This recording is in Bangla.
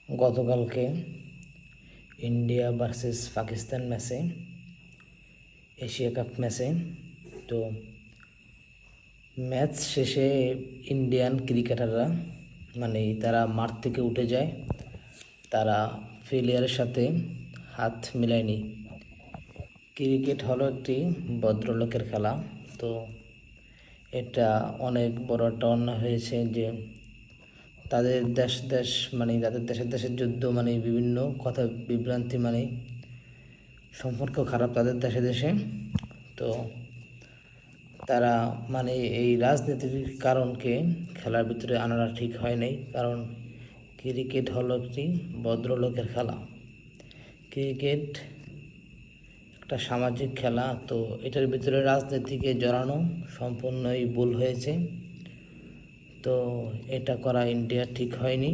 গতকালকে ইন্ডিয়া ভার্সেস পাকিস্তান ম্যাচে, এশিয়া কাপ ম্যাচে, তো ম্যাচ শেষে ইন্ডিয়ান ক্রিকেটাররা তারা মাঠ থেকে উঠে যায়, তারা প্লেয়ারের সাথে হাত মিলায়নি। ক্রিকেট হলো একটি ভদ্রলোকের খেলা, তো এটা অনেক বড় একটা অন্যায় হয়েছে যে তাদের তাদের দেশের যুদ্ধ বিভিন্ন কথা বিভ্রান্তি সম্পর্ক খারাপ তাদের দেশে। তো তারা এই রাজনীতির কারণকে খেলার ভিতরে আনাটা ঠিক হয় নাই, কারণ ক্রিকেট হলো একটি ভদ্রলোকের খেলা। ক্রিকেট একটা সামাজিক খেলা, তো এটার ভিতরে রাজনীতিকে জড়ানো সম্পূর্ণই ভুল হয়েছে। তো এটা করা ইন্ডিয়া ঠিক হয়নি।